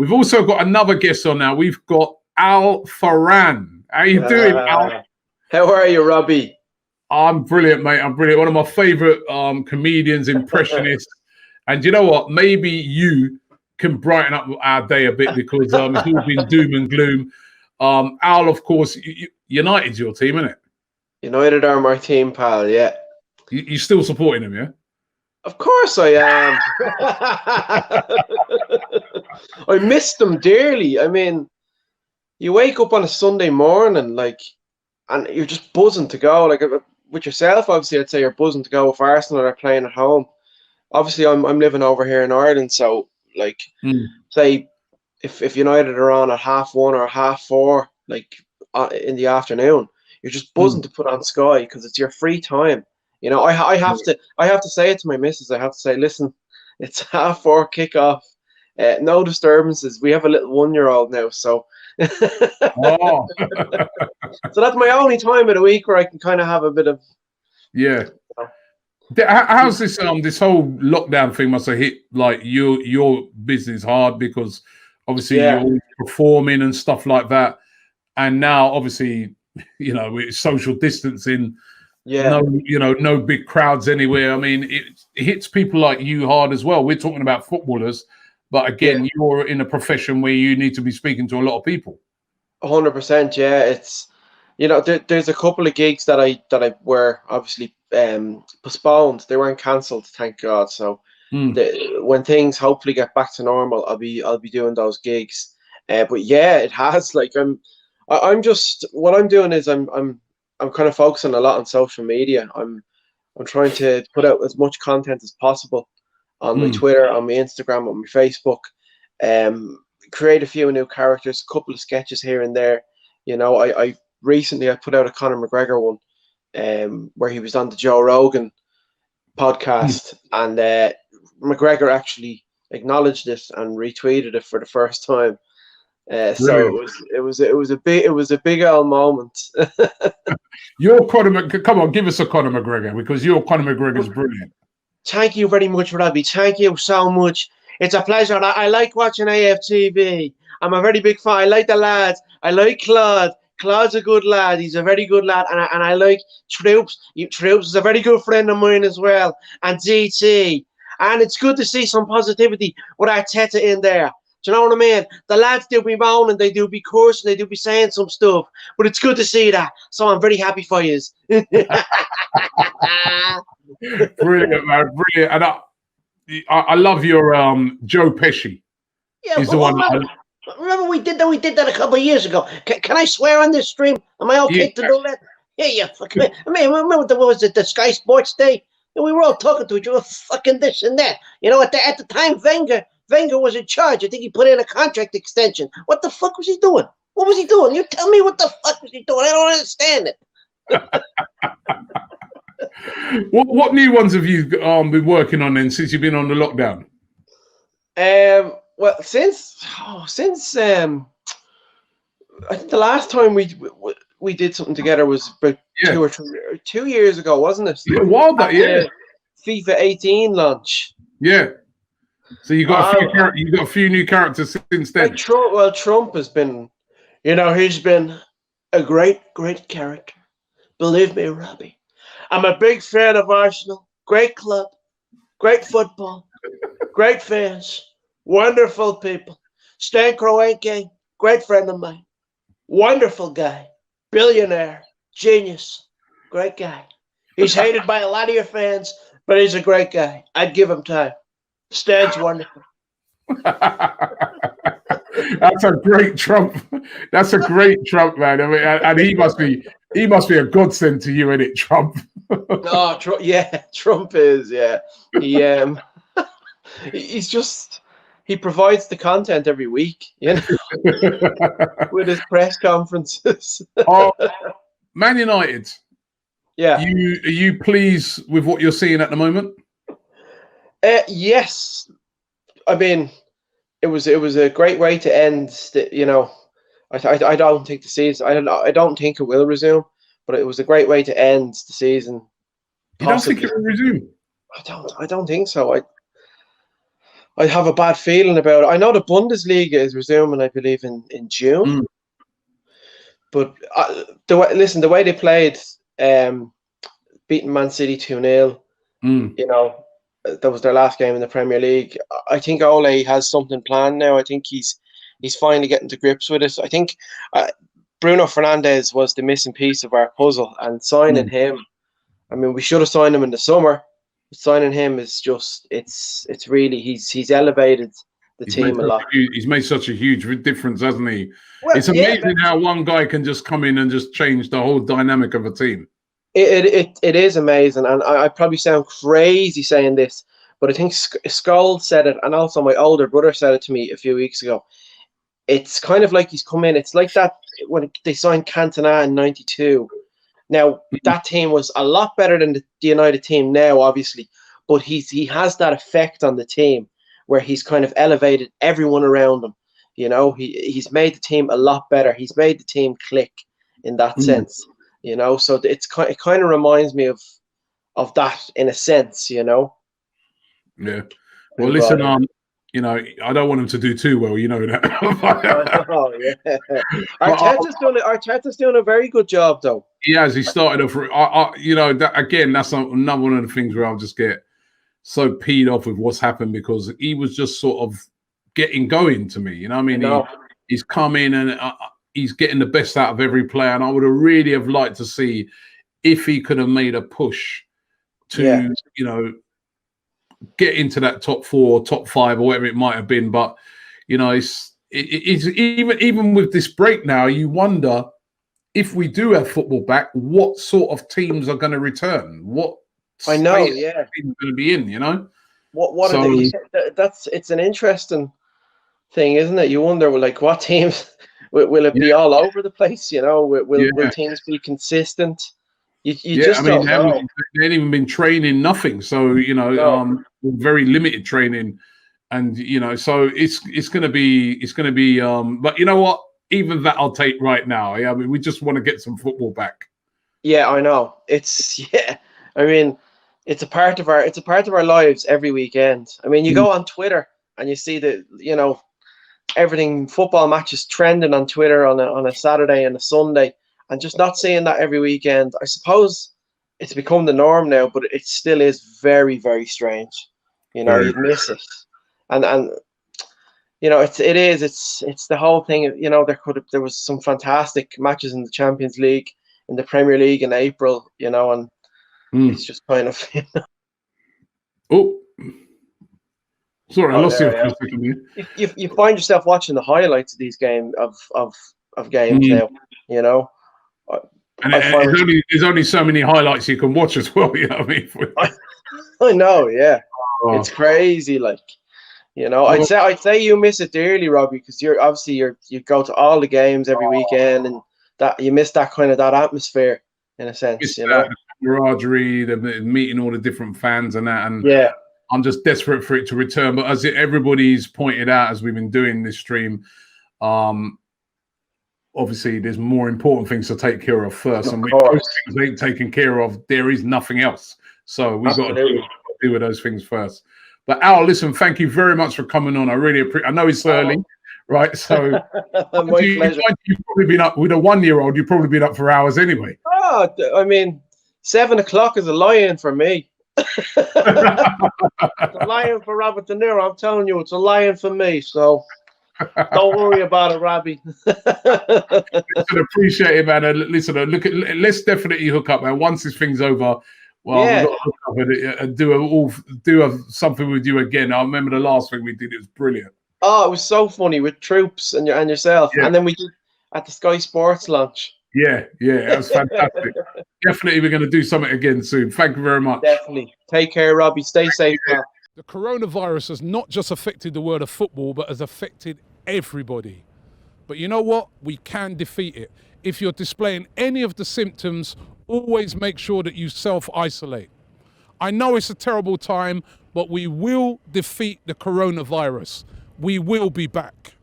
We've also got another guest on now. We've got Al Foran. How you doing, Al? How are you, Robbie? I'm brilliant, mate. I'm brilliant. One of my favorite comedians, impressionists. And you know what? Maybe you can brighten up our day a bit because it's all been doom and gloom. Al, of course, United's your team, isn't it? United are my team, pal, yeah. You're still supporting them, yeah? Of course I am. I miss them dearly. I mean, you wake up on a Sunday morning, and you're just buzzing to go. Like, with yourself, obviously, I'd say you're buzzing to go if Arsenal are playing at home. Obviously, I'm living over here in Ireland, so, say, if United are on at 1:30 or 4:30, in the afternoon, you're just buzzing to put on Sky because it's your free time. You know, I have to say it to my missus. I have to say, listen, it's 4:30 kickoff. No disturbances. We have a little 1-year-old now, so Oh. so that's my only time of the week where I can kind of have a bit of How's this this whole lockdown thing must have hit your business hard because obviously you're performing and stuff like that, and now obviously with social distancing. No big crowds anywhere. I mean, it hits people like you hard as well. We're talking about footballers, but again, you're in a profession where you need to be speaking to a lot of people. 100%, yeah. It's there's a couple of gigs that I were obviously postponed. They weren't cancelled, thank God. So when things hopefully get back to normal, I'll be doing those gigs. But yeah, it has. I'm just what I'm doing is I'm kind of focusing a lot on social media. I'm trying to put out as much content as possible on my Twitter, on my Instagram, on my Facebook. Create a few new characters, a couple of sketches here and there. I recently put out a Conor McGregor one, where he was on the Joe Rogan podcast, and McGregor actually acknowledged it and retweeted it for the first time. So it was a big old moment. You're Conor. Come on, give us a Conor McGregor because your Conor McGregor's brilliant. Thank you very much, Robbie. Thank you so much. It's a pleasure. I like watching AFTV. I'm a very big fan. I like the lads. I like Claude. Claude's a good lad. He's a very good lad, and I like Troops. Troops is a very good friend of mine as well, and DT. And it's good to see some positivity with Arteta in there. Do you know what I mean? The lads do be moaning, they do be cursing, they do be saying some stuff, but it's good to see that. So I'm very happy for you. Brilliant, man, brilliant. And I love your Joe Pesci. Yeah, he's the one. Remember we did that a couple of years ago. Can I swear on this stream? Am I okay to do that? Yeah. Fucking. I mean, remember what was it? The Sky Sports Day. We were all talking to each other, fucking this and that. At the time, Wenger was in charge. I think he put in a contract extension. What the fuck was he doing? What was he doing? You tell me what the fuck was he doing? I don't understand it. What new ones have you been working on then since you've been on the lockdown? Well, since I think the last time we did something together was about 2 years ago, wasn't it? Yeah, wild that, yeah. FIFA 18 launch. Yeah. So you got a few new characters since then. Trump has been, he's been a great character. Believe me, Robbie. I'm a big fan of Arsenal. Great club, great football, great fans, wonderful people. Stan Kroenke, great friend of mine. Wonderful guy, billionaire, genius, great guy. He's hated by a lot of your fans, but he's a great guy. I'd give him time. Stan's wonderful. That's a great Trump. That's a great Trump, man. I mean, and he must be a godsend to you, isn't it, Trump? Oh, Trump is. Yeah, he provides the content every week, with his press conferences. Oh, Man United. Yeah. Are you pleased with what you're seeing at the moment? Yes. I mean, it was a great way to end. I don't think the season. I don't think it will resume, but it was a great way to end the season. You don't think it will resume? I don't think so. I have a bad feeling about it. I know the Bundesliga is resuming, I believe, in June. Mm. But the way they played, beating Man City 2-0, you know, that was their last game in the Premier League. I think Ole has something planned now. I think he's finally getting to grips with it. I think Bruno Fernandes was the missing piece of our puzzle, and signing him, I mean, we should have signed him in the summer. Signing him is just, it's really, he's elevated the team a lot. He's made such a huge difference, hasn't he? Well, it's amazing how one guy can just come in and just change the whole dynamic of a team. It is amazing, and I probably sound crazy saying this, but I think Scholes said it, and also my older brother said it to me a few weeks ago. It's kind of like he's come in. It's like that when they signed Cantona in '92. Now that team was a lot better than the United team now, obviously, but he has that effect on the team where he's kind of elevated everyone around him. You know, he's made the team a lot better. He's made the team click in that sense. You know, so it kind of reminds me of that in a sense. You know. Yeah. Well, listen, you know, I don't want him to do too well. You know that. Oh yeah. Arteta's doing a very good job, though. He has. He started off. You know, that's another one of the things where I'll just get so peed off with what's happened, because he was just sort of getting going to me. You know what I mean? He's come in and he's getting the best out of every player, and I would have really liked to see if he could have made a push to, you know, get into that top 4, top 5, or whatever it might have been. But you know, it's even with this break now, you wonder if we do have football back, what sort of teams are going to return? What I know, teams are going to be in? You know, what are they? It's an interesting thing, isn't it? You wonder, like, what teams will it be all over the place? You know, will teams be consistent? You just don't know. They ain't even been training, nothing. So you know, very limited training, and you know, so it's going to be. But you know what? Even that I'll take right now. Yeah, I mean, we just want to get some football back. Yeah, I know. I mean, it's a part of our lives every weekend. I mean, you go on Twitter and you see that, you know, everything, football matches trending on Twitter on a Saturday and a Sunday, and just not seeing that every weekend. I suppose it's become the norm now, but it still is very, very strange. You know, you'd miss it, and you know, it's the whole thing. You know, there was some fantastic matches in the Champions League, in the Premier League in April. You know, and it's just kind of. You know. Oh, sorry, I lost you for a second. You find yourself watching the highlights of these games of games now. You know, and there's only so many highlights you can watch as well. You know what I mean? I know, yeah, it's crazy, like. You know, I'd say you miss it dearly, Robbie, because you go to all the games every weekend, and that you miss that kind of that atmosphere in a sense. You know, the camaraderie, the meeting all the different fans and that, and I'm just desperate for it to return. But as everybody's pointed out, as we've been doing this stream, obviously there's more important things to take care of first, and those things ain't taken care of. There is nothing else, so we've got to deal with those things first. But Al, listen, thank you very much for coming on. I really appreciate. I know it's early, right? So my pleasure. You've probably been up with a 1-year-old. You've probably been up for hours anyway. Oh, I mean, 7 o'clock is a lion for me. It's a lion for Robert De Niro. I'm telling you, it's a lion for me. So don't worry about it, Robbie. Listen, appreciate it, man. Listen, let's definitely hook up, man. Once this thing's over. Well, we've got to hook up with it and do something with you again. I remember the last thing we did; it was brilliant. Oh, it was so funny with Troops and yourself, and then we did at the Sky Sports launch. Yeah, it was fantastic. Definitely, we're going to do something again soon. Thank you very much. Definitely. Take care, Robbie. Stay safe, pal. The coronavirus has not just affected the world of football, but has affected everybody. But you know what? We can defeat it. If you're displaying any of the symptoms, always make sure that you self-isolate. I know it's a terrible time, but we will defeat the coronavirus. We will be back.